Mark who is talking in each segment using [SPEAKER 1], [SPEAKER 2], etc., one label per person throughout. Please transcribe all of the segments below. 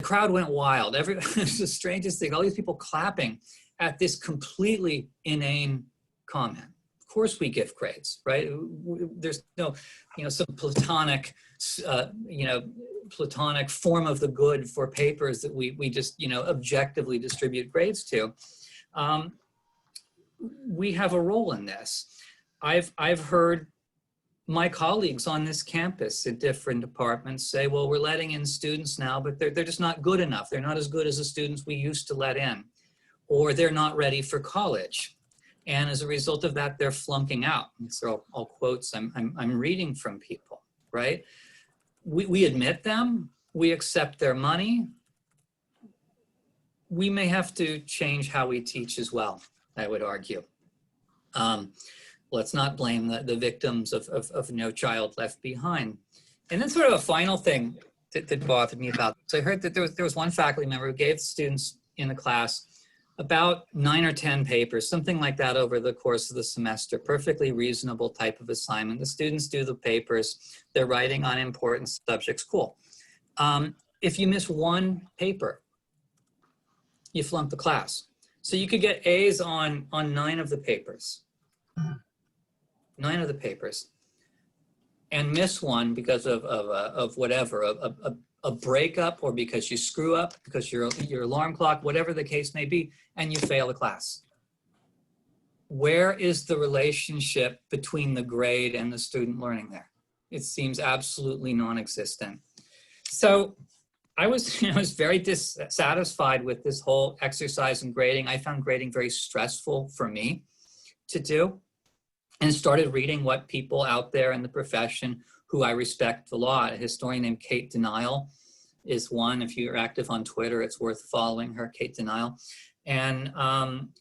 [SPEAKER 1] crowd went wild. It's the strangest thing. All these people clapping at this completely inane comment. Of course we give grades, right? There's no, some platonic, platonic form of the good for papers that we just, objectively distribute grades to. We have a role in this. I've heard my colleagues on this campus at different departments say, well, we're letting in students now, but they're just not good enough. They're not as good as the students we used to let in, or they're not ready for college. And as a result of that, they're flunking out. These are all quotes I'm reading from people, right? We admit them, we accept their money. We may have to change how we teach as well, I would argue. Let's not blame the victims of No Child Left Behind. And then sort of a final thing that bothered me about this. I heard that there was one faculty member who gave students in the class about 9 or 10 papers, something like that over the course of the semester, perfectly reasonable type of assignment. The students do the papers, they're writing on important subjects, cool. If you miss one paper, you flunk the class. So you could get A's on 9 of the papers. 9 of the papers, and miss one because of whatever, a breakup, or because you screw up, because your alarm clock, whatever the case may be, and you fail the class. Where is the relationship between the grade and the student learning there? It seems absolutely non-existent. So I was very dissatisfied with this whole exercise in grading. I found grading very stressful for me to do, and started reading what people out there in the profession who I respect a lot. A historian named Kate Denial is one. If you're active on Twitter, it's worth following her, Kate Denial. And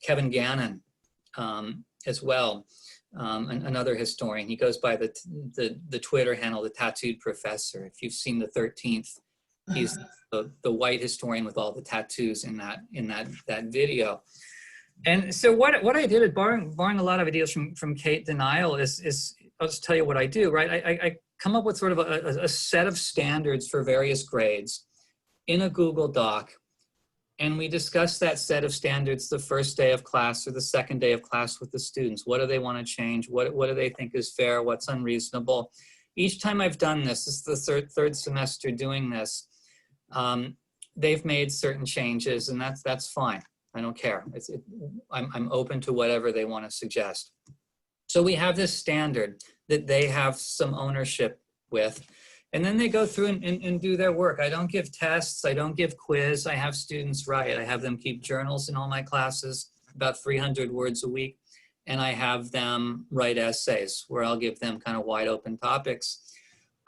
[SPEAKER 1] Kevin Gannon as well, another historian. He goes by the Twitter handle, the Tattooed Professor. If you've seen The 13th, he's the white historian with all the tattoos in that video. And so what I did, borrowing a lot of ideas from Kate Denial, is I'll just tell you what I do, right? I come up with sort of a set of standards for various grades in a Google Doc, and we discuss that set of standards the first day of class or the second day of class with the students. What do they want to change? What do they think is fair? What's unreasonable? Each time I've done this, this is the third semester doing this, they've made certain changes, and that's fine. I don't care. I'm open to whatever they want to suggest. So we have this standard that they have some ownership with, and then they go through and do their work. I don't give tests. I don't give quiz. I have students write. I have them keep journals in all my classes, about 300 words a week, and I have them write essays where I'll give them kind of wide open topics.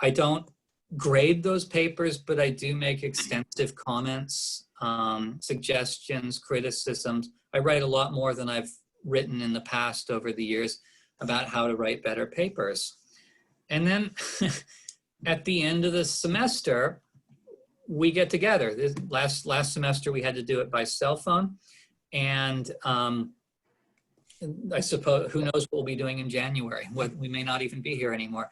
[SPEAKER 1] I don't grade those papers, but I do make extensive comments, suggestions, criticisms. I write a lot more than I've written in the past over the years about how to write better papers. And then at the end of the semester, we get together. This last semester, we had to do it by cell phone. And I suppose, who knows what we'll be doing in January. We may not even be here anymore.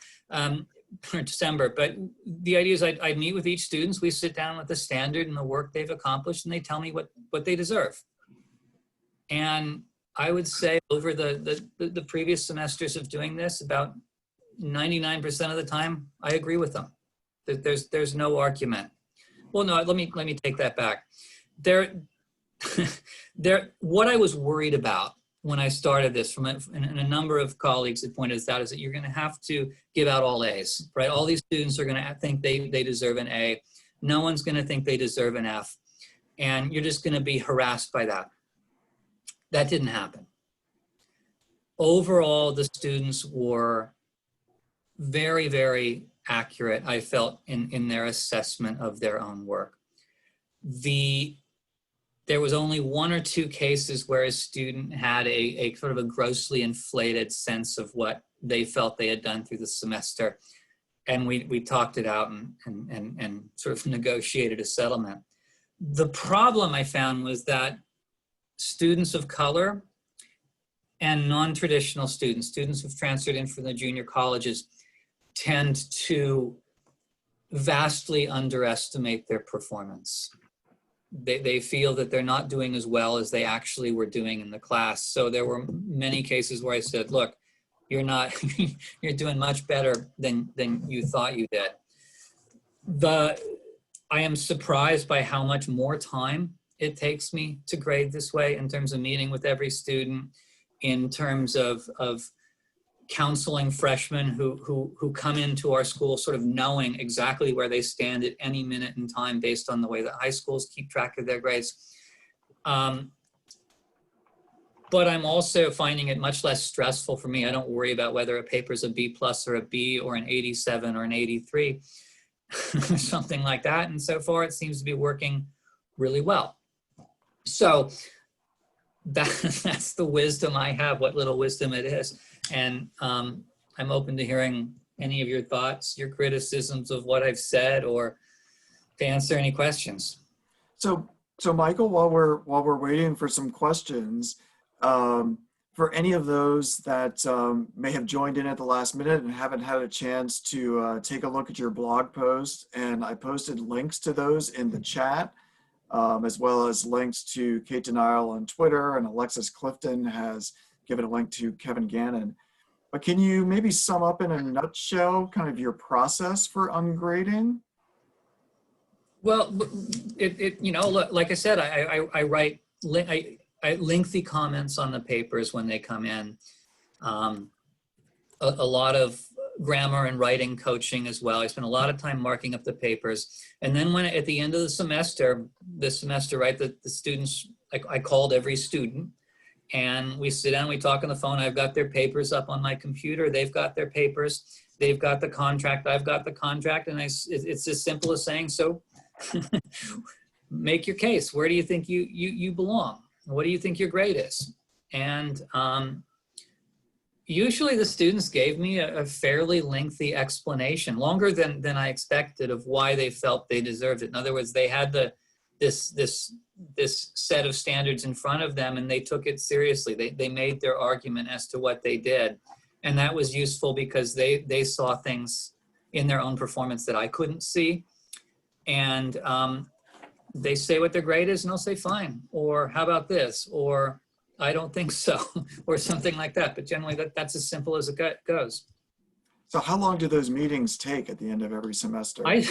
[SPEAKER 1] Or December, but the idea is I'd meet with each student. We sit down with the standard and the work they've accomplished, and they tell me what they deserve. And I would say over the previous semesters of doing this, about 99% of the time, I agree with them. There's no argument. Well, no, let me take that back. What I was worried about when I started this, and a number of colleagues had pointed this out, is that you're going to have to give out all A's, right? All these students are going to think they deserve an A. No one's going to think they deserve an F. And you're just going to be harassed by that. That didn't happen. Overall, the students were very, very accurate, I felt, in their assessment of their own work. There was only 1 or 2 cases where a student had a sort of a grossly inflated sense of what they felt they had done through the semester. And we talked it out and sort of negotiated a settlement. The problem I found was that students of color and non-traditional students who've transferred in from the junior colleges, tend to vastly underestimate their performance. they feel that they're not doing as well as they actually were doing in the class. So there were many cases where I said, look, you're not, you're doing much better than you thought you did. I am surprised by how much more time it takes me to grade this way in terms of meeting with every student, in terms of counseling freshmen who come into our school sort of knowing exactly where they stand at any minute in time based on the way that high schools keep track of their grades. But I'm also finding it much less stressful for me. I don't worry about whether a paper is a B+ or a B or an 87 or an 83 or something like that. And so far it seems to be working really well. So that's the wisdom I have, what little wisdom it is. And I'm open to hearing any of your thoughts, your criticisms of what I've said, or to answer any questions.
[SPEAKER 2] So Michael, while we're waiting for some questions, for any of those that may have joined in at the last minute and haven't had a chance to take a look at your blog post, and I posted links to those in the chat, as well as links to Kate Denial on Twitter, and Alexis Clifton has given a link to Kevin Gannon. But can you maybe sum up in a nutshell kind of your process for ungrading?
[SPEAKER 1] Well, you know, like I said, I write lengthy comments on the papers when they come in. A lot of grammar and writing coaching as well. I spend a lot of time marking up the papers. And then when at the end of the semester, right, the students, I called every student, and we sit down, we talk on the phone. I've got their papers up on my computer. They've got their papers. They've got the contract. I've got the contract. And it's as simple as saying, so make your case. Where do you think you belong? What do you think your grade is? And usually the students gave me a fairly lengthy explanation, longer than I expected, of why they felt they deserved it. In other words, they had this set of standards in front of them, and they took it seriously. They made their argument as to what they did. And that was useful because they saw things in their own performance that I couldn't see. And they say what their grade is, and I'll say, fine, or how about this, or I don't think so, or something like that. But generally that's as simple as it goes.
[SPEAKER 2] So how long do those meetings take at the end of every semester?
[SPEAKER 1] I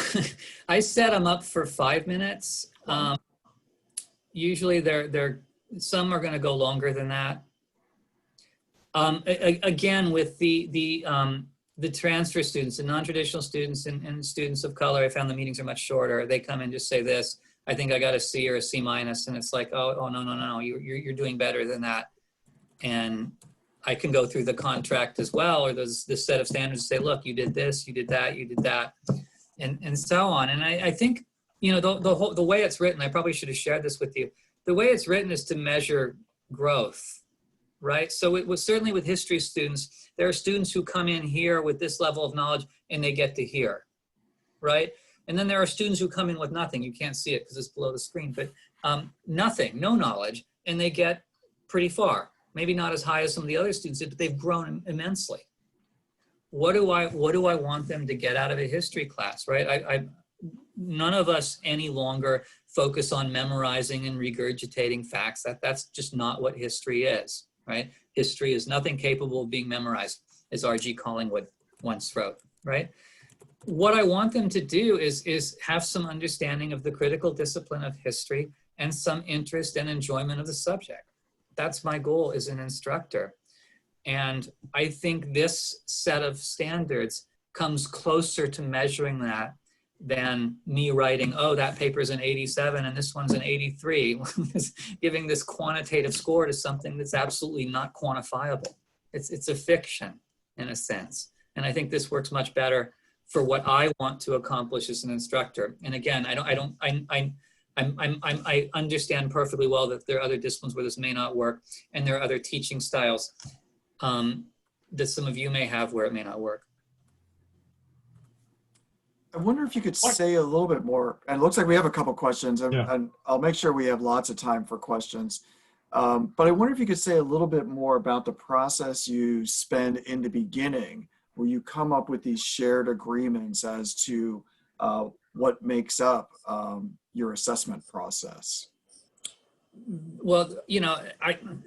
[SPEAKER 1] set them up for 5 minutes. Usually some are going to go longer than that. Again, with the transfer students, the non-traditional students and students of color, I found the meetings are much shorter. They come in, just say this, I think I got a C or a C-, and it's like, oh no, you're doing better than that. And I can go through the contract as well, or this set of standards, and say, look, you did this, you did that, and so on. And I think, you know, the way it's written, I probably should have shared this with you. The way it's written is to measure growth, right? So it was certainly with history students, there are students who come in here with this level of knowledge and they get to here, right? And then there are students who come in with nothing. You can't see it because it's below the screen, but nothing, no knowledge, and they get pretty far. Maybe not as high as some of the other students did, but they've grown immensely. What do I want them to get out of a history class, right? None of us any longer focus on memorizing and regurgitating facts. That's just not what history is, right? History is nothing capable of being memorized, as R.G. Collingwood once wrote, right? What I want them to do is have some understanding of the critical discipline of history and some interest and enjoyment of the subject. That's my goal as an instructor. And I think this set of standards comes closer to measuring that than me writing, oh, that paper's an 87 and this one's an 83, giving this quantitative score to something that's absolutely not quantifiable. It's a fiction in a sense. And I think this works much better for what I want to accomplish as an instructor. And again, I understand perfectly well that there are other disciplines where this may not work, and there are other teaching styles that some of you may have where it may not work.
[SPEAKER 2] I wonder if you could say a little bit more, and it looks like we have a couple questions, and I'll make sure we have lots of time for questions. But I wonder if you could say a little bit more about the process you spend in the beginning, where you come up with these shared agreements as to what makes up your assessment process?
[SPEAKER 1] Well,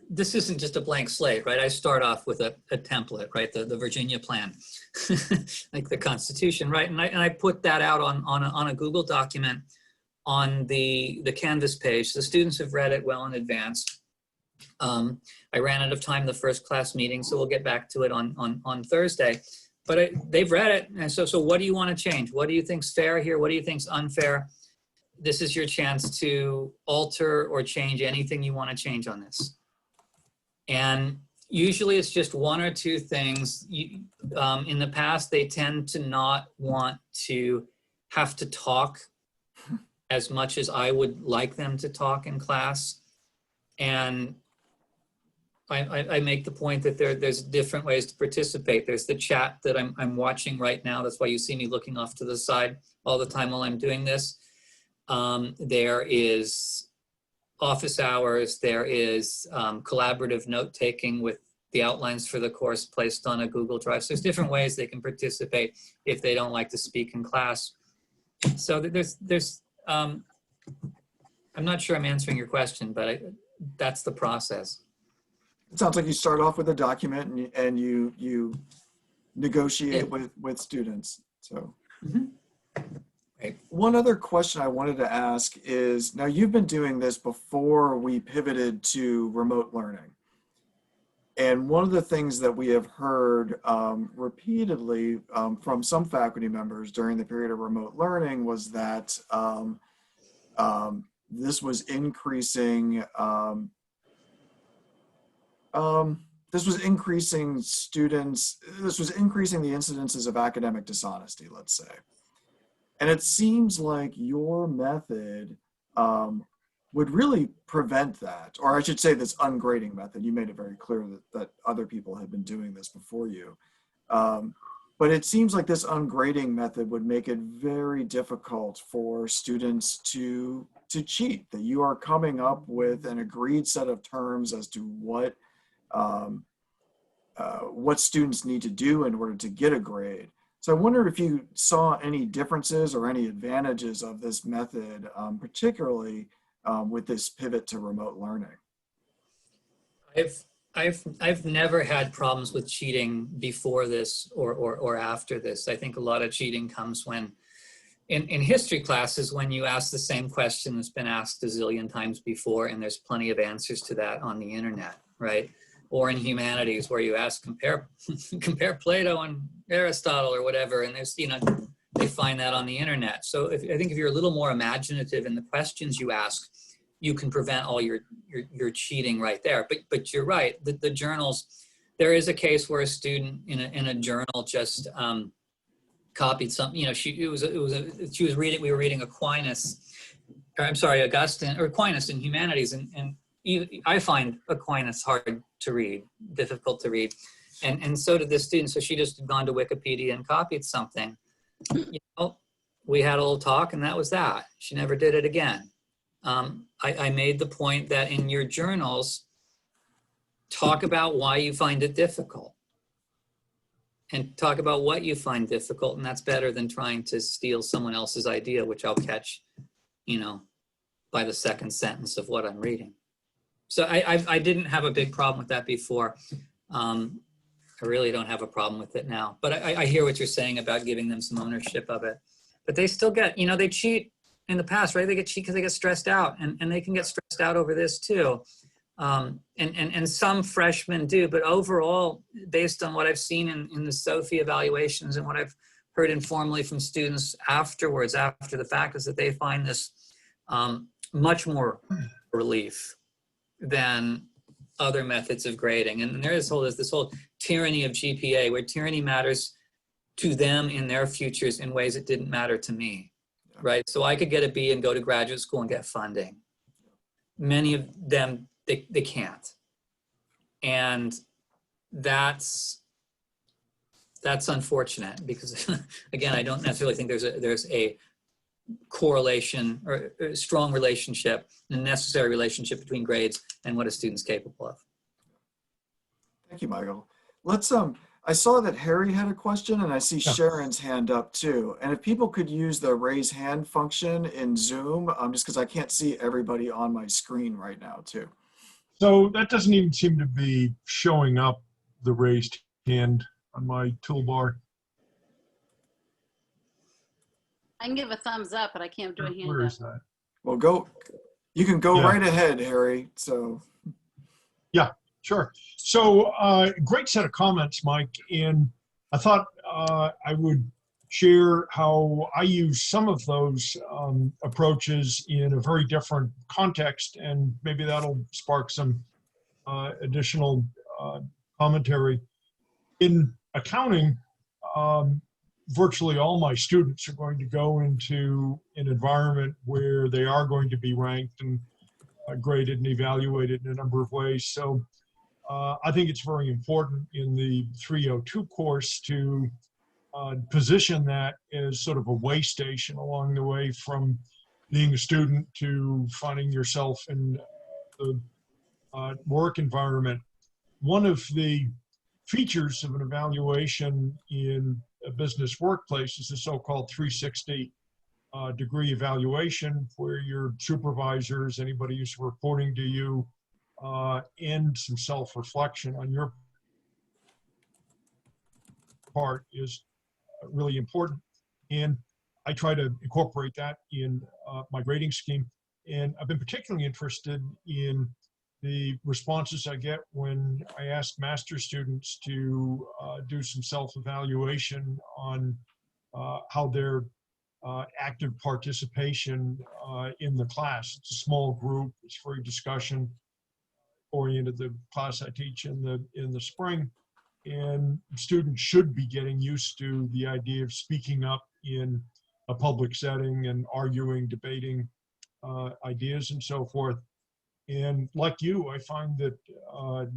[SPEAKER 1] this isn't just a blank slate, right? I start off with a template, right? The Virginia plan, like the Constitution, right? And I put that out on a Google document on the Canvas page. The students have read it well in advance. I ran out of time the first class meeting, so we'll get back to it on Thursday. But they've read it, and so what do you want to change? What do you think's fair here? What do you think's unfair? This is your chance to alter or change anything you want to change on this. And usually it's just one or two things. In the past, they tend to not want to have to talk as much as I would like them to talk in class. And I make the point that there's different ways to participate. There's the chat that I'm watching right now. That's why you see me looking off to the side all the time while I'm doing this. There is office hours. There is collaborative note-taking with the outlines for the course placed on a Google Drive. So there's different ways they can participate if they don't like to speak in class. So I'm not sure I'm answering your question, but that's the process.
[SPEAKER 2] It sounds like you start off with a document and you negotiate with students. So.
[SPEAKER 1] Mm-hmm. Right.
[SPEAKER 2] One other question I wanted to ask is, now you've been doing this before we pivoted to remote learning. And one of the things that we have heard repeatedly from some faculty members during the period of remote learning was that this was increasing students, this was increasing the incidences of academic dishonesty, let's say. And it seems like your method would really prevent that, or I should say this ungrading method. You made it very clear that other people had been doing this before you. But it seems like this ungrading method would make it very difficult for students to cheat, that you are coming up with an agreed set of terms as to what students need to do in order to get a grade. So I wondered if you saw any differences or any advantages of this method, particularly with this pivot to remote learning.
[SPEAKER 1] I've never had problems with cheating before this or after this. I think a lot of cheating comes when, in history classes, when you ask the same question that's been asked a zillion times before, and there's plenty of answers to that on the internet, right? Or in humanities, where you ask, compare Plato and Aristotle or whatever, and there's, they find that on the internet. So I think if you're a little more imaginative in the questions you ask, you can prevent all your cheating right there. But you're right, the journals, there is a case where a student in a journal just copied something. We were reading Augustine or Aquinas in humanities, and I find Aquinas hard to read, difficult to read. And so did this student. So she just had gone to Wikipedia and copied something. We had a little talk, and that was that. She never did it again. I made the point that in your journals, talk about why you find it difficult. And talk about what you find difficult, and that's better than trying to steal someone else's idea, which I'll catch, by the second sentence of what I'm reading. So I didn't have a big problem with that before. I really don't have a problem with it now. But I hear what you're saying about giving them some ownership of it. But they still get, they cheat in the past, right? They get cheat because they get stressed out, and they can get stressed out over this too. And some freshmen do, but overall, based on what I've seen in the SOPHI evaluations and what I've heard informally from students afterwards, after the fact, is that they find this much more relief than other methods of grading. And there's this whole tyranny of GPA, where tyranny matters to them in their futures in ways it didn't matter to me, right? So I could get a B and go to graduate school and get funding. Many of them, they can't. And that's unfortunate, because again, I don't necessarily think there's a correlation or a strong relationship, a necessary relationship between grades and what a student's capable of.
[SPEAKER 2] Thank you, Michael. Let's I saw that Harry had a question, and I see
[SPEAKER 3] Yeah.
[SPEAKER 2] Sharon's hand up too. And if people could use the raise hand function in Zoom, just because I can't see everybody on my screen right now too.
[SPEAKER 3] So that doesn't even seem to be showing up, the raised hand on my toolbar.
[SPEAKER 4] I can give a thumbs up, but I can't do a hand
[SPEAKER 3] Where
[SPEAKER 4] up.
[SPEAKER 3] is that?
[SPEAKER 2] Well, you can go
[SPEAKER 3] Yeah.
[SPEAKER 2] right ahead, Harry. So,
[SPEAKER 3] Yeah, sure. So great set of comments, Mike. And I thought I would share how I use some of those approaches in a very different context, and maybe that'll spark some additional commentary. In accounting, virtually all my students are going to go into an environment where they are going to be ranked and graded and evaluated in a number of ways. So I think it's very important in the 302 course to position that as sort of a way station along the way from being a student to finding yourself in the work environment. One of the features of an evaluation in a business workplace is the so-called 360 degree evaluation, where your supervisors, anybody who's reporting to you, and some self-reflection on your part is really important. And I try to incorporate that in my grading scheme. And I've been particularly interested in the responses I get when I ask master students to do some self-evaluation on how their active participation in the class. It's a small group, it's very discussion oriented, the class I teach in the spring. And students should be getting used to the idea of speaking up in a public setting and arguing, debating ideas and so forth. And like you, I find that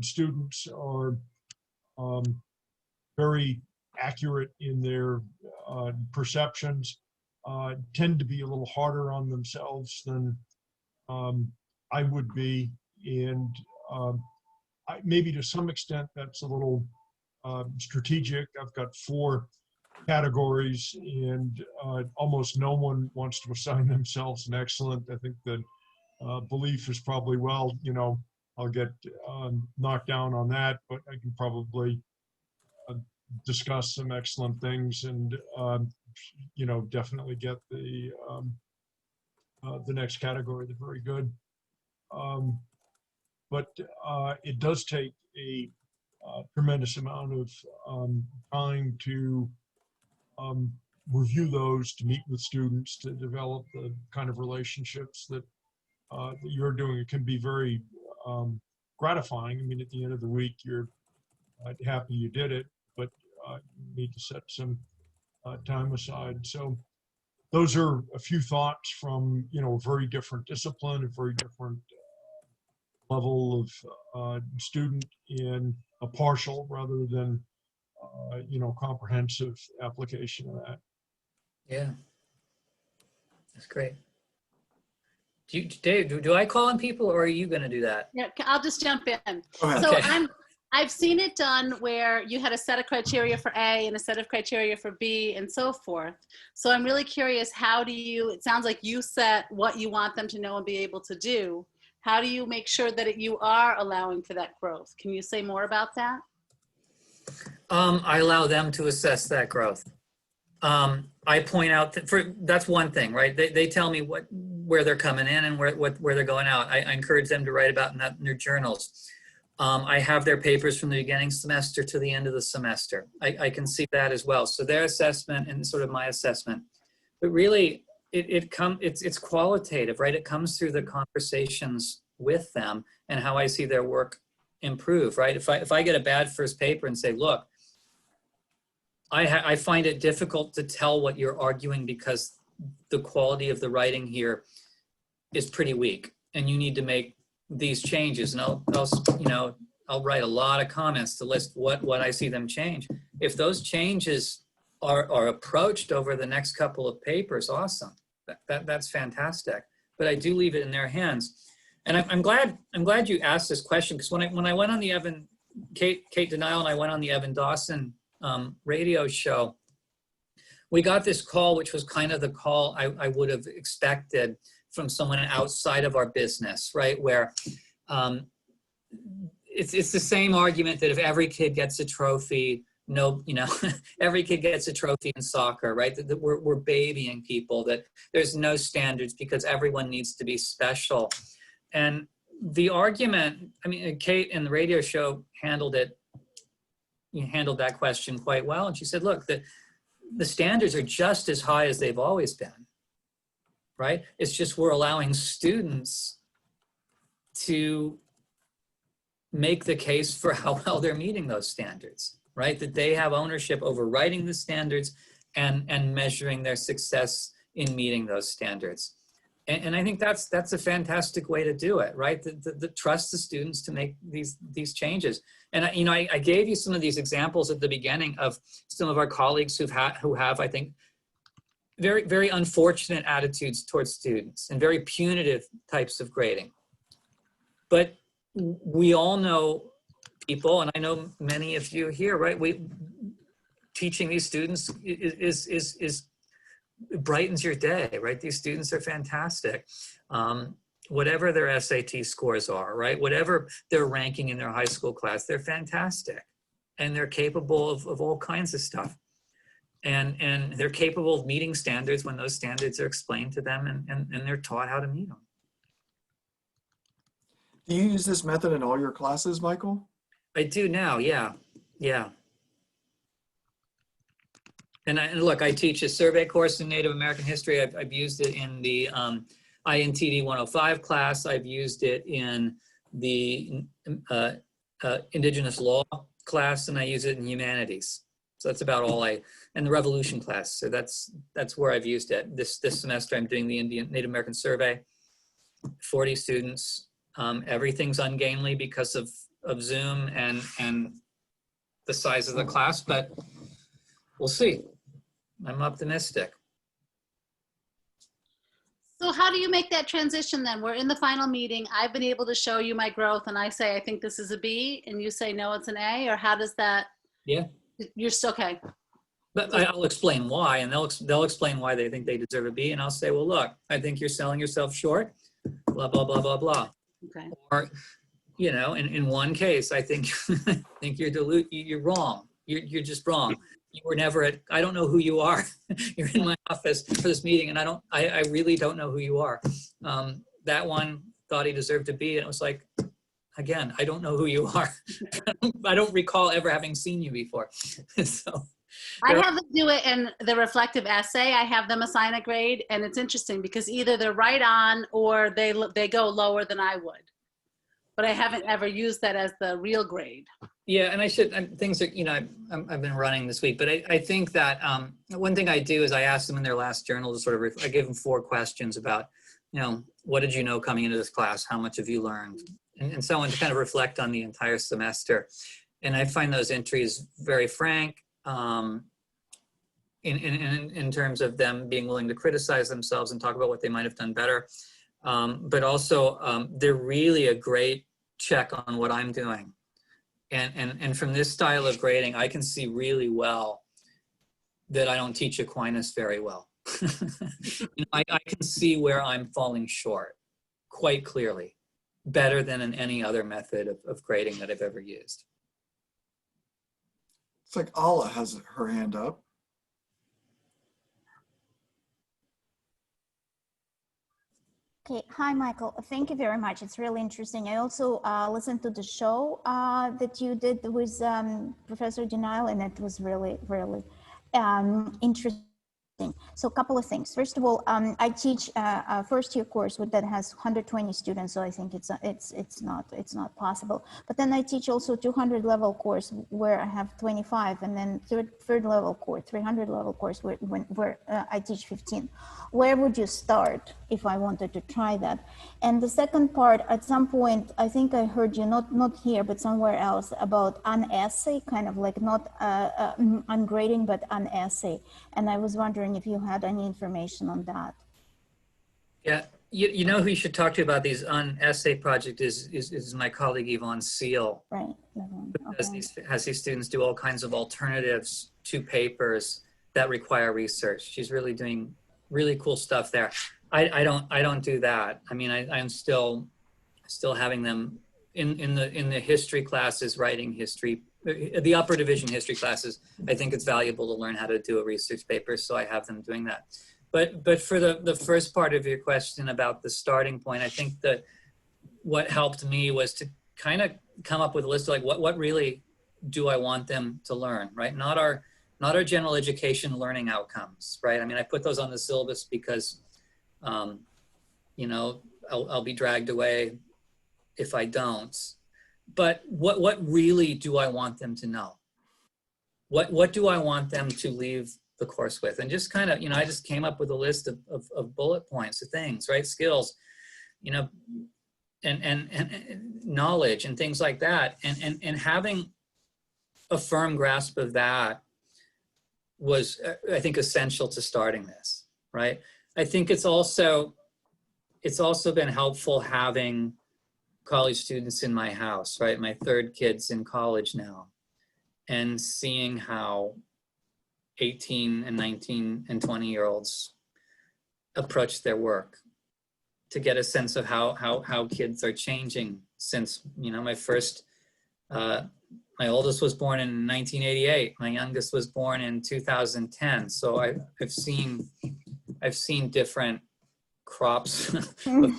[SPEAKER 3] students are very accurate in their perceptions, tend to be a little harder on themselves than I would be. And maybe to some extent that's a little strategic. I've got 4 categories, and almost no one wants to assign themselves an excellent. I think that belief is probably, well, you know, I'll get knocked down on that, but I can probably discuss some excellent things and, you know, definitely get the next category, the very good. But it does take a tremendous amount of time to review those, to meet with students, to develop the kind of relationships that you're doing. It can be very gratifying. I mean, at the end of the week, you're happy you did it, but you need to set some time aside. So those are a few thoughts from, you know, a very different discipline, a very different level of student in a partial rather than, you know, comprehensive application of that.
[SPEAKER 1] Yeah, that's great. Dave, do I call on people, or are you going to do that?
[SPEAKER 4] Yeah, I'll just jump in.
[SPEAKER 2] go ahead.
[SPEAKER 4] So
[SPEAKER 1] Okay.
[SPEAKER 4] I've seen it done where you had a set of criteria for A and a set of criteria for B and so forth. So I'm really curious, how do you, it sounds like you set what you want them to know and be able to do. How do you make sure that you are allowing for that growth? Can you say more about that?
[SPEAKER 1] I allow them to assess that growth. I point out that that's one thing, right? They tell me where they're coming in and where they're going out. I encourage them to write about that in their journals. I have their papers from the beginning semester to the end of the semester. I can see that as well. So their assessment and sort of my assessment, but really it's qualitative, right? It comes through the conversations with them and how I see their work improve, right? If I get a bad first paper and say, look, I find it difficult to tell what you're arguing because the quality of the writing here is pretty weak, and you need to make these changes. And I'll write a lot of comments to list what I see them change. If those changes are approached over the next couple of papers, awesome. That's fantastic. But I do leave it in their hands. And I'm glad you asked this question, because when I went on the Evan Kate Denial and I went on the Evan Dawson radio show, we got this call, which was kind of the call I would have expected from someone outside of our business, right? Where it's the same argument that if every kid gets a trophy, no, you know, every kid gets a trophy in soccer, right? That we're babying people, that there's no standards because everyone needs to be special. And the argument, I mean, Kate in the radio show handled that question quite well. And she said, look, the standards are just as high as they've always been, right? It's just we're allowing students to make the case for how well they're meeting those standards, right? That they have ownership over writing the standards and measuring their success in meeting those standards. And I think that's a fantastic way to do it, right? The trust the students to make these changes. And I gave you some of these examples at the beginning of some of our colleagues who have, I think, very, very unfortunate attitudes towards students and very punitive types of grading. But we all know people, and I know many of you here, right? Teaching these students is brightens your day, right? These students are fantastic. Whatever their SAT scores are, right? Whatever their ranking in their high school class, they're fantastic. And they're capable of all kinds of stuff. And they're capable of meeting standards when those standards are explained to them and they're taught how to meet them.
[SPEAKER 2] Do you use this method in all your classes, Michael?
[SPEAKER 1] I do now, yeah. And look, I teach a survey course in Native American history. I've used it in the INTD 105 class. I've used it in the Indigenous law class, and I use it in humanities. So that's about all and the revolution class. So that's where I've used it. This semester I'm doing the Native American survey, 40 students. Everything's ungainly because of Zoom and the size of the class, but we'll see. I'm optimistic.
[SPEAKER 4] So how do you make that transition then? We're in the final meeting. I've been able to show you my growth and I say, I think this is a B, and you say, no, it's an A, or how does that?
[SPEAKER 1] Yeah.
[SPEAKER 4] You're still okay.
[SPEAKER 1] But I'll explain why, and they'll explain why they think they deserve a B, and I'll say, well, look, I think you're selling yourself short, blah, blah, blah, blah, blah.
[SPEAKER 4] Okay.
[SPEAKER 1] Or, you know, in one case, I think, you're wrong. You're just wrong. You were never I don't know who you are. You're in my office for this meeting and I really don't know who you are. That one thought he deserved a B, and it was like, again, I don't know who you are. I don't recall ever having seen you before. So
[SPEAKER 4] I have them do it in the reflective essay. I have them assign a grade, and it's interesting because either they're right on or they go lower than I would. But I haven't ever used that as the real grade.
[SPEAKER 1] yeah, and I should, things are, you know, I've been running this week, but I think that one thing I do is I ask them in their last journal to sort of, I give them 4 questions about, you know, what did you know coming into this class? How much have you learned? And so on, to kind of reflect on the entire semester. And I find those entries very frank in terms of them being willing to criticize themselves and talk about what they might have done better. But also they're really a great check on what I'm doing. And from this style of grading, I can see really well that I don't teach Aquinas very well. You know, I can see where I'm falling short quite clearly, better than in any other method of grading that I've ever used.
[SPEAKER 2] It's like Ala has her hand up.
[SPEAKER 5] Okay, hi Michael, thank you very much. It's really interesting. I also listened to the show that you did with Professor Denial, and it was really, really interesting. So a couple of things. First of all, I teach a first-year course that has 120 students, so I think it's not possible. But then I teach also 200 level course where I have 25, and then third level course, 300 level course where I teach 15. Where would you start if I wanted to try that? And the second part, at some point, I think I heard you not here but somewhere else about an essay, kind of like not ungrading but an essay. And I was wondering if you had any information on that.
[SPEAKER 1] Yeah, You know who you should talk to about these on essay project is my colleague Yvonne Seal.
[SPEAKER 5] Right. Okay.
[SPEAKER 1] Has these students do all kinds of alternatives to papers that require research. She's really doing really cool stuff there. I don't do that. I mean, I'm still having them in the history classes, writing history, the upper division history classes. I think it's valuable to learn how to do a research paper, so I have them doing that. But for the first part of your question about the starting point, I think that what helped me was to kind of come up with a list of like what really do I want them to learn, right? Not our general education learning outcomes, right? I mean, I put those on the syllabus because, you know, I'll be dragged away if I don't. But what really do I want them to know? What do I want them to leave the course with? And just kind of, you know, I just came up with a list of bullet points of things, right? Skills, you know, and knowledge and things like that. And having a firm grasp of that was, I think, essential to starting this, right? I think it's also been helpful having college students in my house, right? My third kid's in college now, and seeing how 18 and 19 and 20-year-olds approach their work, to get a sense of how kids are changing since, you know, my oldest was born in 1988. My youngest was born in 2010. So I've seen different crops of children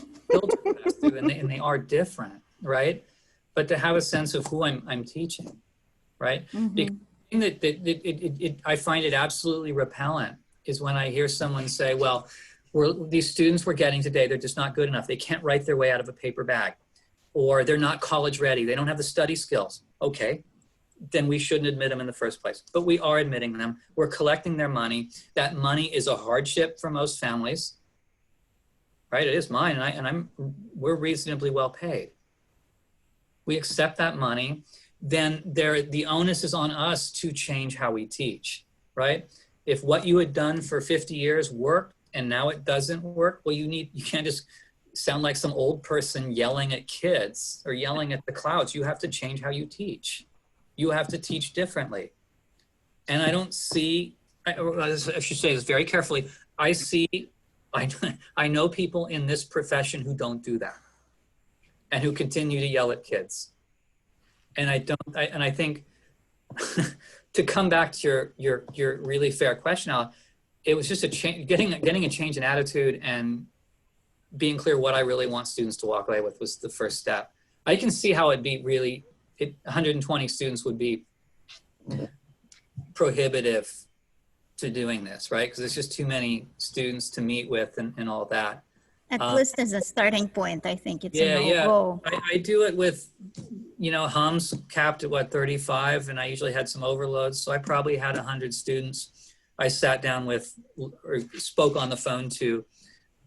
[SPEAKER 1] pass through, and they are different, right? But to have a sense of who I'm teaching, right?
[SPEAKER 5] Mm-hmm.
[SPEAKER 1] I find it absolutely repellent is when I hear someone say, well, these students we're getting today, they're just not good enough. They can't write their way out of a paper bag, or they're not college ready. They don't have the study skills. Okay, then we shouldn't admit them in the first place. But we are admitting them. We're collecting their money. That money is a hardship for most families, right? It is mine, and we're reasonably well paid. We accept that money. Then the onus is on us to change how we teach, right? If what you had done for 50 years worked and now it doesn't work, well, you can't just sound like some old person yelling at kids or yelling at the clouds. You have to change how you teach. You have to teach differently. And I don't see, I should say this very carefully, I know people in this profession who don't do that and who continue to yell at kids. And I think to come back to your really fair question, Al, it was just a change, getting a change in attitude and being clear what I really want students to walk away with was the first step. I can see how it'd be 120 students would be prohibitive to doing this, right? Because there's just too many students to meet with and all that.
[SPEAKER 5] At least as a starting point, I think it's
[SPEAKER 1] Yeah,
[SPEAKER 5] a no-go.
[SPEAKER 1] I do it with, you know, hums capped at 35, and I usually had some overloads, so I probably had 100 students I sat down with or spoke on the phone to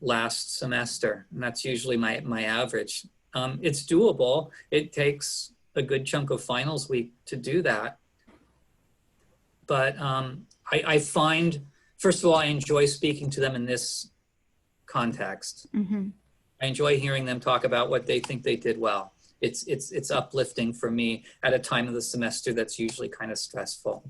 [SPEAKER 1] last semester, and that's usually my average. It's doable. It takes a good chunk of finals week to do that, but I find, first of all, I enjoy speaking to them in this context.
[SPEAKER 5] Mm-hmm.
[SPEAKER 1] I enjoy hearing them talk about what they think they did well. It's uplifting for me at a time of the semester that's usually kind of stressful.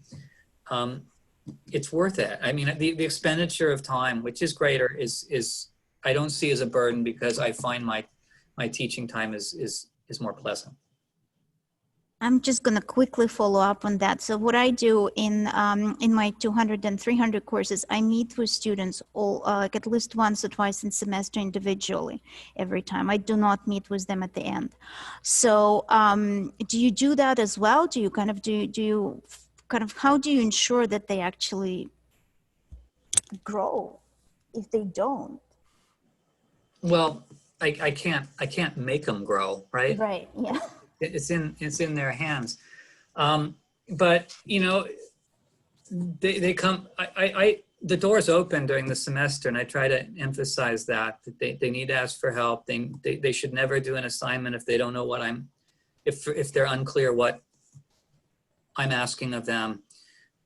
[SPEAKER 1] It's worth it. I mean, the expenditure of time, which is greater, is I don't see as a burden because I find my teaching time is more pleasant.
[SPEAKER 5] I'm just going to quickly follow up on that. So what I do in my 200 and 300 courses, I meet with students all like at least once or twice in semester individually every time. I do not meet with them at the end. So do you do that as well? Do you kind of how do you ensure that they actually grow if they don't?
[SPEAKER 1] Well, I can't make them grow, right?
[SPEAKER 5] Right. Yeah.
[SPEAKER 1] It's in their hands. But you know, they come, the door's open during the semester, and I try to emphasize that they need to ask for help. They should never do an assignment if they don't know what if they're unclear what I'm asking of them.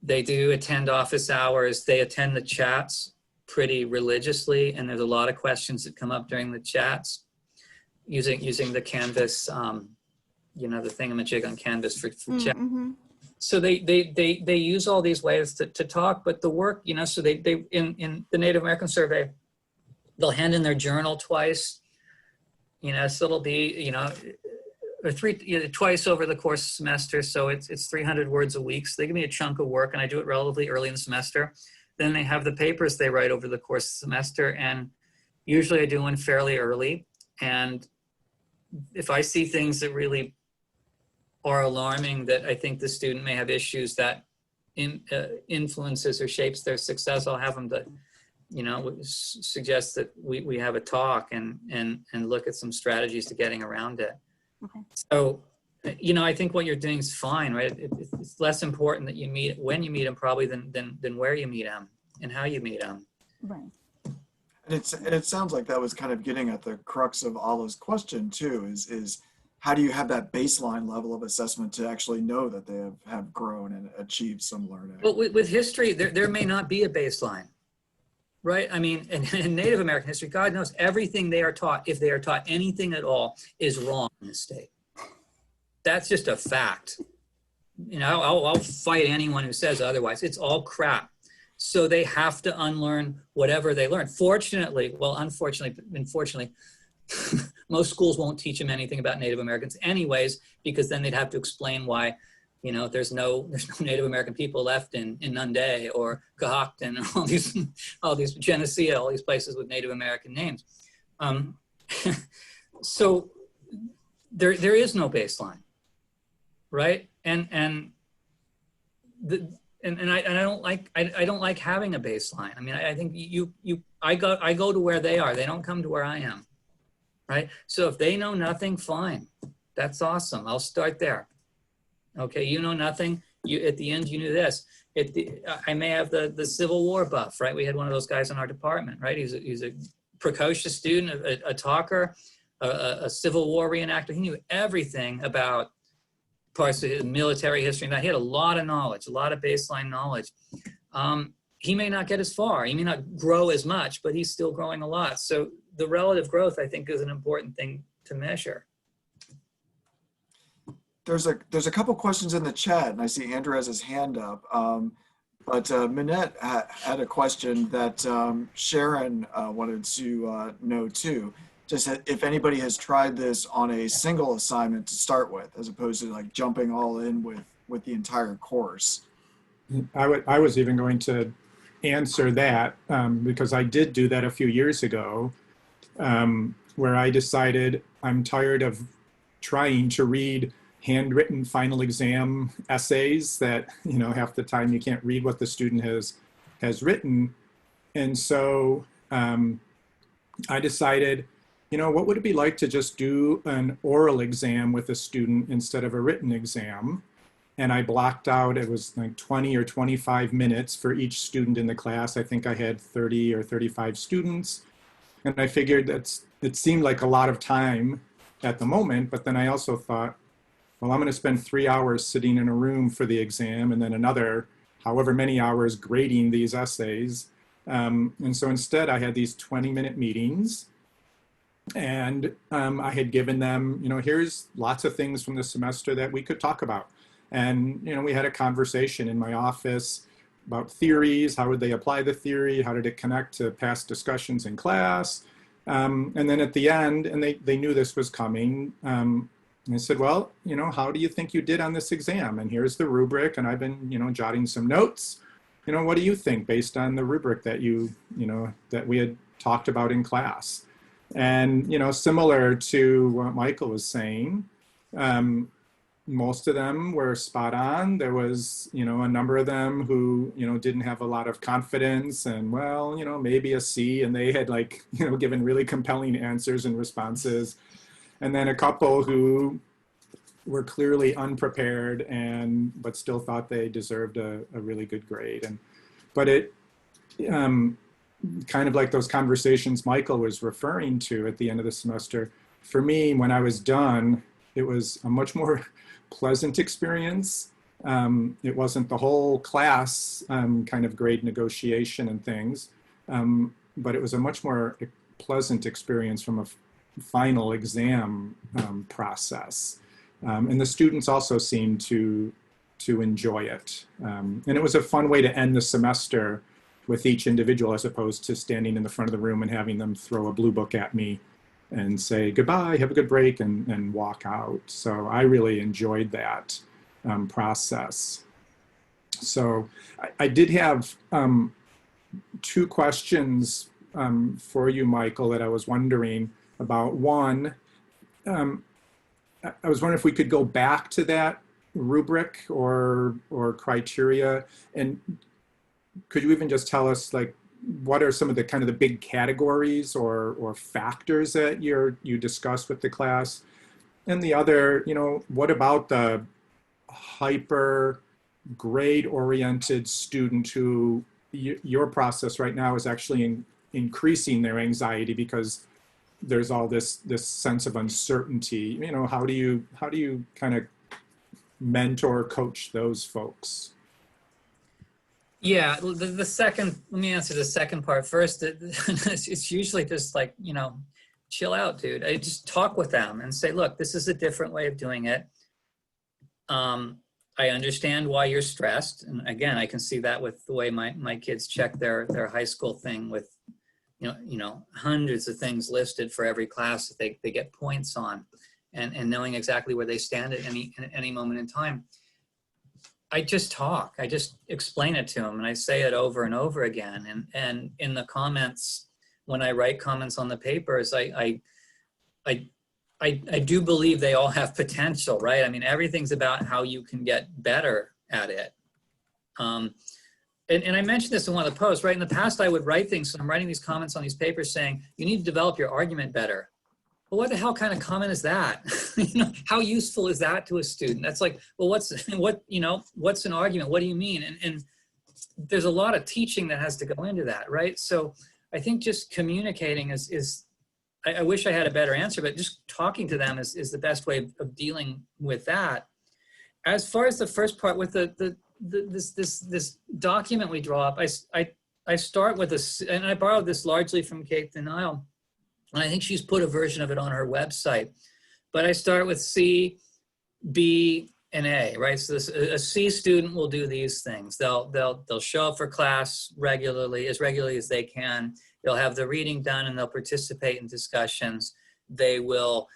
[SPEAKER 1] They do attend office hours. They attend the chats pretty religiously, and there's a lot of questions that come up during the chats using the Canvas, you know, the thingamajig on Canvas for chat. So they use all these ways to talk, but the work, you know, so they in the Native American survey, they'll hand in their journal twice, you know, so it'll be, you know, or twice over the course of the semester. So it's 300 words a week. So they give me a chunk of work, and I do it relatively early in the semester. Then they have the papers they write over the course of the semester, and usually I do one fairly early. And if I see things that really are alarming, that I think the student may have issues that influences or shapes their success, I'll have them to, you know, suggest that we have a talk and look at some strategies to getting around it.
[SPEAKER 5] Okay.
[SPEAKER 1] So, you know, I think what you're doing is fine, right? It's less important that you meet when you meet them probably than where you meet them and how you meet them.
[SPEAKER 5] Right.
[SPEAKER 2] And it sounds like that was kind of getting at the crux of Allah's question too, is how do you have that baseline level of assessment to actually know that they have grown and achieved some learning?
[SPEAKER 1] But with history, there may not be a baseline, right? I mean, in Native American history, God knows everything they are taught, if they are taught anything at all, is wrong in this state. That's just a fact. You know, I'll fight anyone who says otherwise. It's all crap. So they have to unlearn whatever they learn. Fortunately, well, unfortunately, most schools won't teach them anything about Native Americans anyways, because then they'd have to explain why, you know, there's no Native American people left in Nunde or Cohocton and all these Geneseo, all these places with Native American names. So there is no baseline, right? And I don't like having a baseline. I mean, I think I go to where they are. They don't come to where I am. Right? So if they know nothing, fine. That's awesome. I'll start there. Okay, you know nothing. At the end, you knew this. I may have the Civil War buff, right? We had one of those guys in our department, right? He's a precocious student, a talker, a Civil War reenactor. He knew everything about parts of military history. And he had a lot of knowledge, a lot of baseline knowledge. He may not get as far. He may not grow as much, but he's still growing a lot. So the relative growth, I think, is an important thing to measure.
[SPEAKER 2] There's a couple questions in the chat, and I see Andrew has his hand up. But Minette had a question that Sharon wanted to know too. Just if anybody has tried this on a single assignment to start with, as opposed to like jumping all in with the entire course.
[SPEAKER 6] I was even going to answer that because I did do that a few years ago, where I decided I'm tired of trying to read handwritten final exam essays that, you know, half the time you can't read what the student has written. And so I decided, you know, what would it be like to just do an oral exam with a student instead of a written exam? And I blocked out, it was like 20 or 25 minutes for each student in the class. I think I had 30 or 35 students. And I figured it seemed like a lot of time at the moment, but then I also thought, well, I'm going to spend 3 hours sitting in a room for the exam and then another however many hours grading these essays. And so instead I had these 20-minute meetings, and I had given them, you know, here's lots of things from the semester that we could talk about. And, you know, we had a conversation in my office about theories. How would they apply the theory? How did it connect to past discussions in class? And then at the end, and they knew this was coming, and I said, well, you know, how do you think you did on this exam? And here's the rubric, and I've been, you know, jotting some notes. You know, what do you think based on the rubric that you know, that we had talked about in class? And, you know, similar to what Michael was saying, most of them were spot on. There was, you know, a number of them who, you know, didn't have a lot of confidence and, well, you know, maybe a C, and they had like, you know, given really compelling answers and responses. And then a couple who were clearly unprepared but still thought they deserved a really good grade. But it kind of like those conversations Michael was referring to at the end of the semester, for me, when I was done, it was a much more pleasant experience. It wasn't the whole class kind of grade negotiation and things. but it was a much more pleasant experience from a final exam process. And the students also seemed to enjoy it. And it was a fun way to end the semester with each individual, as opposed to standing in the front of the room and having them throw a blue book at me and say goodbye, have a good break, and walk out. So I really enjoyed that process. So I did have two questions for you, Michael, that I was wondering about. One, I was wondering if we could go back to that rubric or criteria, and could you even just tell us, like, what are some of the kind of the big categories or factors that you discussed with the class? And the other, what about the hyper grade oriented student who your process right now is actually increasing their anxiety because there's all this sense of uncertainty? How do you kind of mentor, coach those folks?
[SPEAKER 1] Yeah, the second, let me answer the second part first. It's usually just like, chill out, dude. I just talk with them and say, look, this is a different way of doing it. I understand why you're stressed. And again, I can see that with the way my kids check their high school thing with, hundreds of things listed for every class that they get points on, and knowing exactly where they stand at any moment in time. I just talk. I just explain it to them, and I say it over and over again. And in the comments, when I write comments on the papers, I do believe they all have potential, right? I mean, everything's about how you can get better at it. And I mentioned this in one of the posts, right? In the past, I would write things, so I'm writing these comments on these papers saying, you need to develop your argument better. Well, what the hell kind of comment is that? How useful is that to a student? That's like, well, what's an argument? What do you mean? And there's a lot of teaching that has to go into that, right? So I think just communicating is I wish I had a better answer, but just talking to them is the best way of dealing with that. As far as the first part with this document we draw up, I start with and I borrowed this largely from Kate Denial. And I think she's put a version of it on her website. But I start with C, B, and A, right? So a C student will do these things. They'll show up for class as regularly as they can. They'll have the reading done and they'll participate in discussions. They will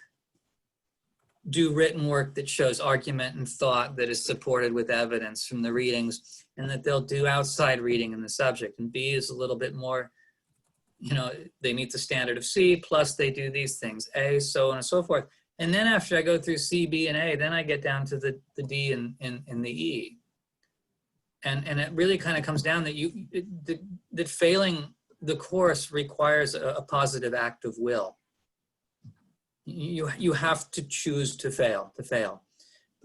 [SPEAKER 1] do written work that shows argument and thought that is supported with evidence from the readings, and that they'll do outside reading in the subject. And B is a little bit more, they meet the standard of C, plus they do these things, A, so on and so forth. And then after I go through C, B, and A, then I get down to the D and the E. And it really kind of comes down that that failing the course requires a positive act of will. You have to choose to fail.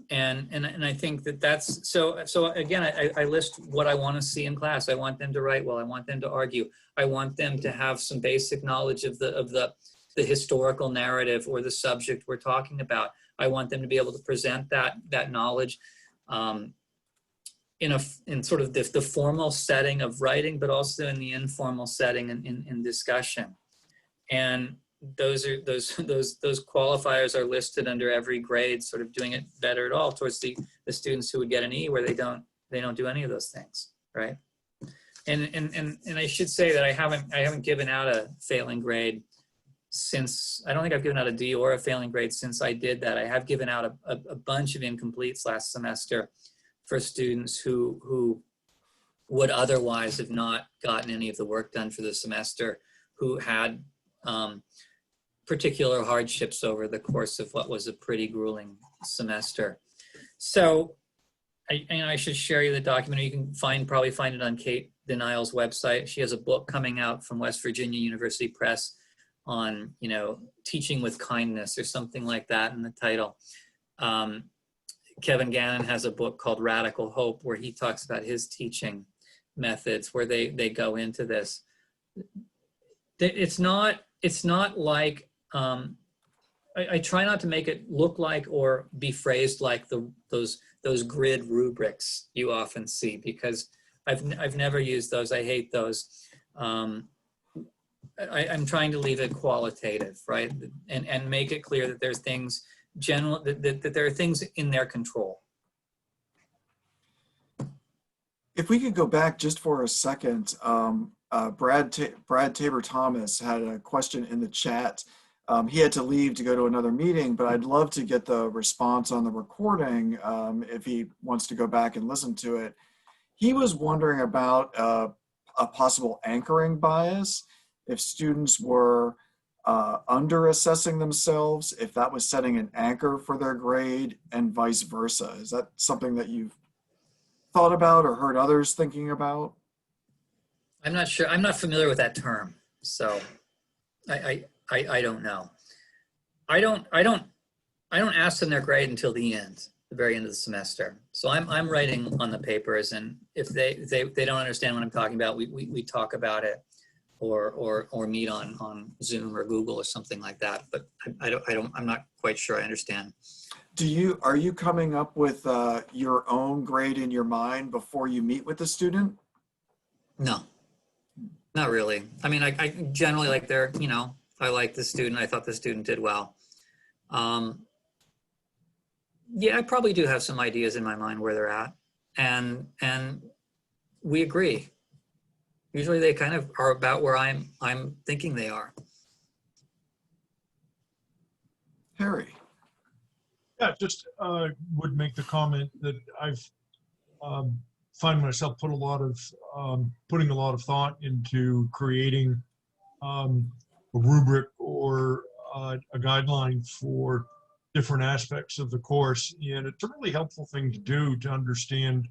[SPEAKER 1] And I think that's, so again, I list what I want to see in class. I want them to write well. I want them to argue. I want them to have some basic knowledge of the historical narrative or the subject we're talking about. I want them to be able to present that knowledge in sort of the formal setting of writing, but also in the informal setting in discussion. And those qualifiers are listed under every grade, sort of doing it better at all, towards the students who would get an E, where they don't do any of those things, right? And I should say that I haven't given out a failing grade since, I don't think I've given out a D or a failing grade since I did that. I have given out a bunch of incompletes last semester for students who would otherwise have not gotten any of the work done for the semester, who had particular hardships over the course of what was a pretty grueling semester. So I should share you the document. You can probably find it on Kate Denial's website. She has a book coming out from West Virginia University Press on, teaching with kindness or something like that in the title. Kevin Gannon has a book called Radical Hope, where he talks about his teaching methods, where they go into this. It's not like, I try not to make it look like or be phrased like those grid rubrics you often see, because I've never used those. I hate those. I'm trying to leave it qualitative, right? And make it clear that there's things that there are things in their control.
[SPEAKER 2] If we could go back just for a second, Brad Tabor Thomas had a question in the chat. He had to leave to go to another meeting, but I'd love to get the response on the recording if he wants to go back and listen to it. He was wondering about a possible anchoring bias. If students were under-assessing themselves, if that was setting an anchor for their grade, and vice versa. Is that something that you've thought about or heard others thinking about?
[SPEAKER 1] I'm not sure. I'm not familiar with that term, so I don't know. I don't ask them their grade until the very end of the semester. So I'm writing on the papers, and if they don't understand what I'm talking about, we talk about it, or meet on Zoom or Google or something like that. But I'm not quite sure I understand.
[SPEAKER 2] Are you coming up with your own grade in your mind before you meet with the student?
[SPEAKER 1] No, not really. I mean, I generally like I like the student. I thought the student did well. Yeah, I probably do have some ideas in my mind where they're at, and we agree. Usually they kind of are about where I'm thinking they are.
[SPEAKER 2] Harry.
[SPEAKER 3] Yeah, just would make the comment that I've find myself putting a lot of thought into creating a rubric or a guideline for different aspects of the course, and it's a really helpful thing to do to understand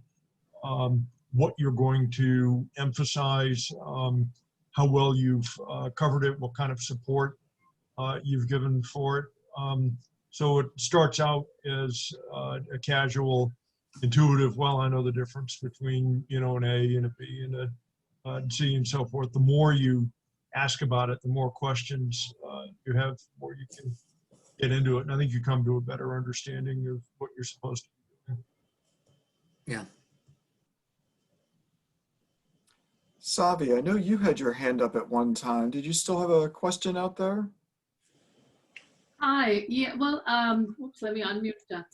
[SPEAKER 3] what you're going to emphasize, how well you've covered it, what kind of support you've given for it. So it starts out as a casual, intuitive, well, I know the difference between, an A and a B and a C and so forth. The more you ask about it, the more questions you have, the more you can get into it. And I think you come to a better understanding of what you're supposed to be doing.
[SPEAKER 1] Yeah.
[SPEAKER 2] Savi, I know you had your hand up at one time. Did you still have a question out there?
[SPEAKER 7] Hi, yeah, well, oops, let me unmute that.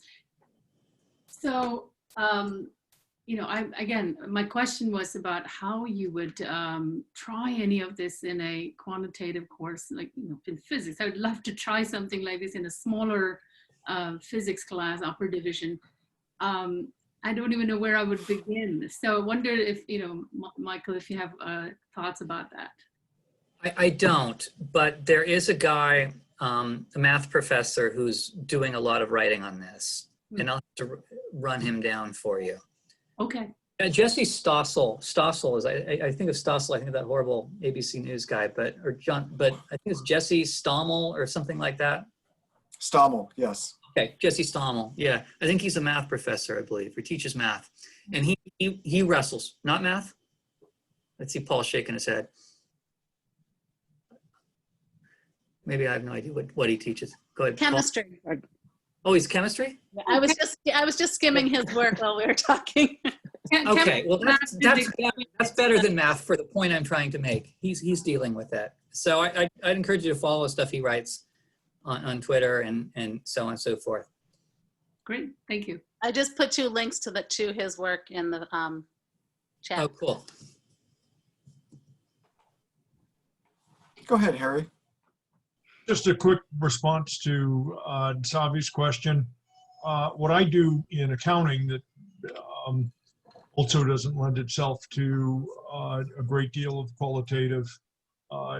[SPEAKER 7] So, again, my question was about how you would try any of this in a quantitative course, like, in physics. I would love to try something like this in a smaller physics class, upper division. I don't even know where I would begin. So I wonder if, Michael, if you have thoughts about that.
[SPEAKER 1] I don't, but there is a guy, a math professor, who's doing a lot of writing on this, and I'll have to run him down for you.
[SPEAKER 7] Okay.
[SPEAKER 1] Jesse Stossel is, I think of Stossel, I think of that horrible ABC News guy, but I think it's Jesse Stommel or something like that.
[SPEAKER 2] Stommel, yes.
[SPEAKER 1] Okay, Jesse Stommel, yeah. I think he's a math professor, I believe, or teaches math. And he wrestles, not math. Let's see Paul shaking his head. Maybe I have no idea what he teaches. Go ahead.
[SPEAKER 4] Chemistry.
[SPEAKER 1] Paul. Oh, he's chemistry?
[SPEAKER 4] I was just skimming his work while we were talking.
[SPEAKER 1] Okay, well that's better than math for the point I'm trying to make. He's dealing with that. So I'd encourage you to follow stuff he writes on Twitter and so on and so forth.
[SPEAKER 7] Great, thank you.
[SPEAKER 4] I just put 2 links to his work in the chat.
[SPEAKER 1] Oh, cool.
[SPEAKER 2] Go ahead, Harry.
[SPEAKER 3] Just a quick response to Savi's question. What I do in accounting that also doesn't lend itself to a great deal of qualitative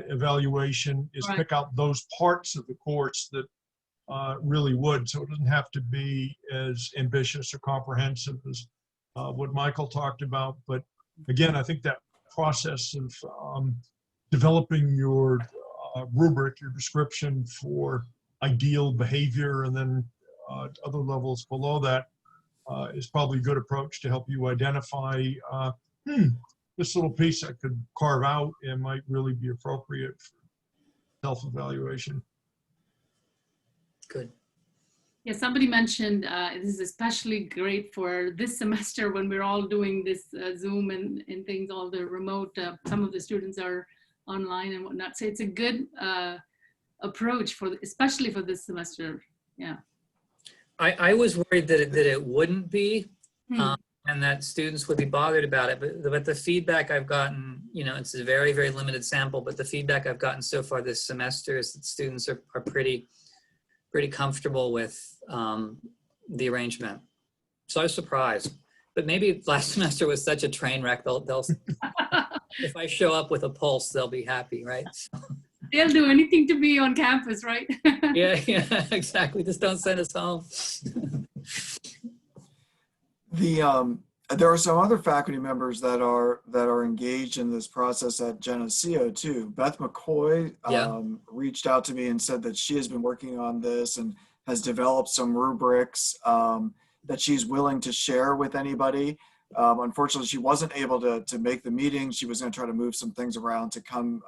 [SPEAKER 3] evaluation is pick out those parts of the course that really would. So it doesn't have to be as ambitious or comprehensive as what Michael talked about. But again, I think that process of developing your rubric, your description for ideal behavior, and then other levels below that is probably a good approach to help you identify this little piece I could carve out and might really be appropriate for self-evaluation.
[SPEAKER 1] Good.
[SPEAKER 7] Yeah, somebody mentioned this is especially great for this semester when we're all doing this Zoom and things, all the remote. Some of the students are online and whatnot. So it's a good approach for, especially for this semester. Yeah.
[SPEAKER 1] I was worried that it wouldn't be,
[SPEAKER 7] Hmm.
[SPEAKER 1] and that students would be bothered about it. But the feedback I've gotten, you know, it's a very, very limited sample, but the feedback I've gotten so far this semester is that students are pretty comfortable with the arrangement. So I was surprised. But maybe last semester was such a train wreck, they'll if I show up with a pulse, they'll be happy, right? So,
[SPEAKER 7] They'll do anything to be on campus, right?
[SPEAKER 1] yeah, exactly. Just don't send us home.
[SPEAKER 2] There are some other faculty members that are engaged in this process at Geneseo too. Beth McCoy
[SPEAKER 1] Yeah.
[SPEAKER 2] reached out to me and said that she has been working on this and has developed some rubrics that she's willing to share with anybody. Unfortunately, she wasn't able to make the meeting. She was going to try to move some things around to come,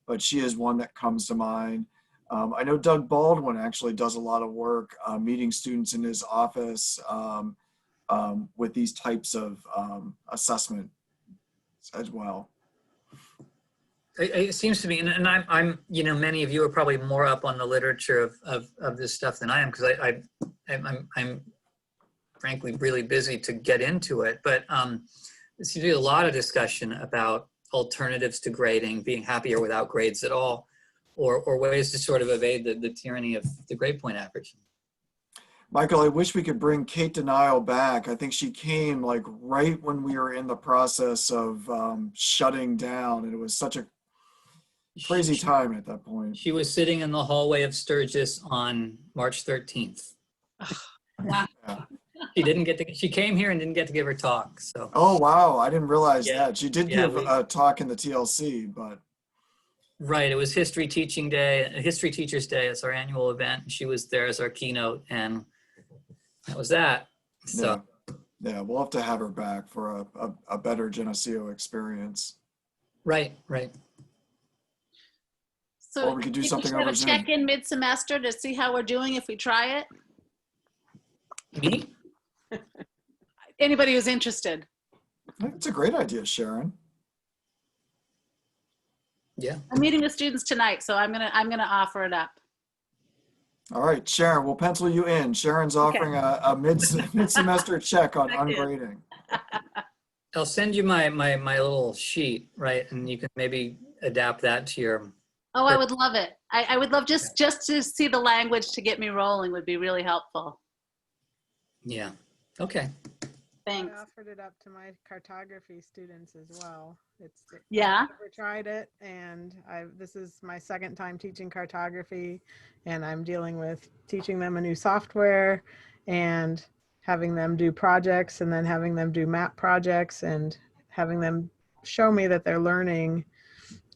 [SPEAKER 2] but she is one that comes to mind. I know Doug Baldwin actually does a lot of work meeting students in his office with these types of assessment as well.
[SPEAKER 1] It seems to me, and I'm, you know, many of you are probably more up on the literature of this stuff than I am, because I'm frankly really busy to get into it. But there seems to be a lot of discussion about alternatives to grading, being happier without grades at all, or ways to sort of evade the tyranny of the grade point average.
[SPEAKER 2] Michael, I wish we could bring Kate Denial back. I think she came like right when we were in the process of shutting down, and it was such a crazy time at that point.
[SPEAKER 1] She was sitting in the hallway of Sturgis on March 13th.
[SPEAKER 2] Yeah.
[SPEAKER 1] She didn't get to, she came here and didn't get to give her talk, so.
[SPEAKER 2] Oh, wow. I didn't realize
[SPEAKER 1] Yeah.
[SPEAKER 2] that. She did
[SPEAKER 1] Yeah,
[SPEAKER 2] give a talk in the TLC, but.
[SPEAKER 1] Right, it was History Teaching Day, History Teachers Day. It's our annual event. She was there as our keynote, and that was that. So.
[SPEAKER 2] Yeah, we'll have to have her back for a better Geneseo experience.
[SPEAKER 1] Right.
[SPEAKER 4] So
[SPEAKER 2] Or we could do
[SPEAKER 4] think
[SPEAKER 2] something
[SPEAKER 4] should have
[SPEAKER 2] over
[SPEAKER 4] a
[SPEAKER 2] Zoom.
[SPEAKER 4] check-in mid-semester to see how we're doing if we try it.
[SPEAKER 1] Me?
[SPEAKER 4] Anybody who's interested.
[SPEAKER 2] It's a great idea, Sharon.
[SPEAKER 1] Yeah.
[SPEAKER 4] I'm meeting with students tonight, so I'm gonna offer it up.
[SPEAKER 2] All right, Sharon, we'll pencil you in. Sharon's offering a mid-semester check on ungrading.
[SPEAKER 1] I'll send you my little sheet, right? And you can maybe adapt that to your.
[SPEAKER 4] Oh, I would love it. I would love just to see the language to get me rolling would be really helpful.
[SPEAKER 1] Yeah. Okay.
[SPEAKER 4] Thanks.
[SPEAKER 8] I offered it up to my cartography students as well.
[SPEAKER 4] Yeah.
[SPEAKER 8] I've never tried it, and this is my second time teaching cartography, and I'm dealing with teaching them a new software and having them do projects and then having them do map projects and having them show me that they're learning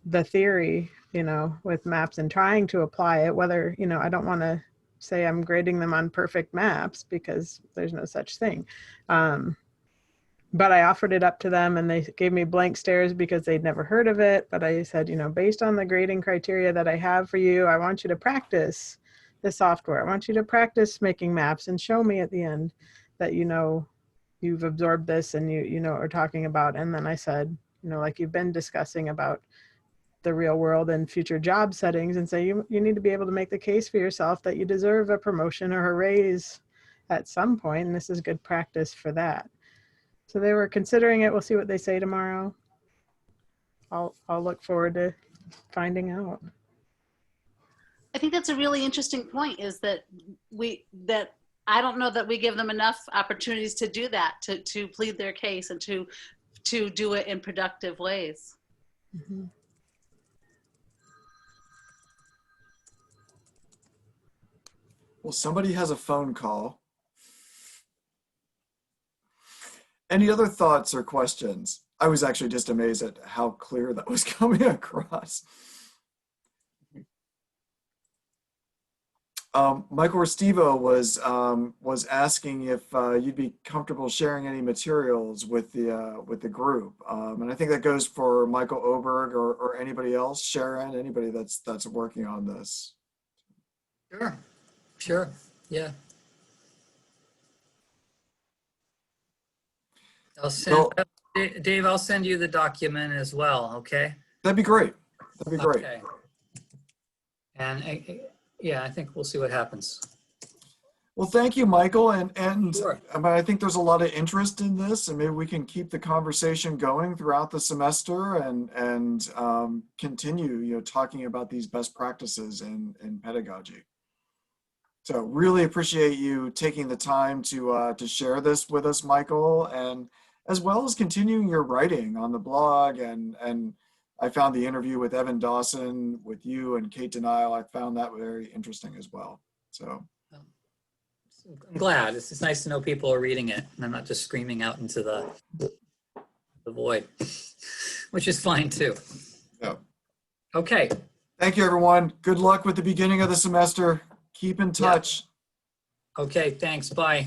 [SPEAKER 8] the theory, you know, with maps and trying to apply it, whether, you know, I don't want to say I'm grading them on perfect maps because there's no such thing. But I offered it up to them and they gave me blank stares because they'd never heard of it. But I said, you know, based on the grading criteria that I have for you, I want you to practice the software. I want you to practice making maps and show me at the end that, you know, you've absorbed this and you know what we're talking about. And then I said, you know, like you've been discussing about the real world and future job settings, and say you need to be able to make the case for yourself that you deserve a promotion or a raise at some point, and this is good practice for that. So they were considering it. We'll see what they say tomorrow. I'll look forward to finding out.
[SPEAKER 4] I think that's a really interesting point, is that I don't know that we give them enough opportunities to do that, to plead their case and to do it in productive ways.
[SPEAKER 8] Mm-hmm.
[SPEAKER 2] Well, somebody has a phone call. Any other thoughts or questions? I was actually just amazed at how clear that was coming across. Michael Restivo was asking if you'd be comfortable sharing any materials with the group, and I think that goes for Michael Oberg or anybody else. Sharon, anybody that's working on this.
[SPEAKER 1] Sure. Yeah. Dave, I'll send you the document as well. Okay.
[SPEAKER 2] That'd be great. That'd be great.
[SPEAKER 1] Okay. And yeah, I think we'll see what happens.
[SPEAKER 2] Well, thank you, Michael. And
[SPEAKER 1] Sure.
[SPEAKER 2] I think there's a lot of interest in this, and maybe we can keep the conversation going throughout the semester and continue, talking about these best practices in pedagogy. So really appreciate you taking the time to share this with us, Michael, and as well as continuing your writing on the blog. And I found the interview with Evan Dawson with you and Kate Denial. I found that very interesting as well. So.
[SPEAKER 1] I'm glad. It's nice to know people are reading it and I'm not just screaming out into the void, which is fine too.
[SPEAKER 2] Yeah.
[SPEAKER 1] Okay.
[SPEAKER 2] Thank you, everyone. Good luck with the beginning of the semester. Keep in touch.
[SPEAKER 1] Okay, thanks. Bye.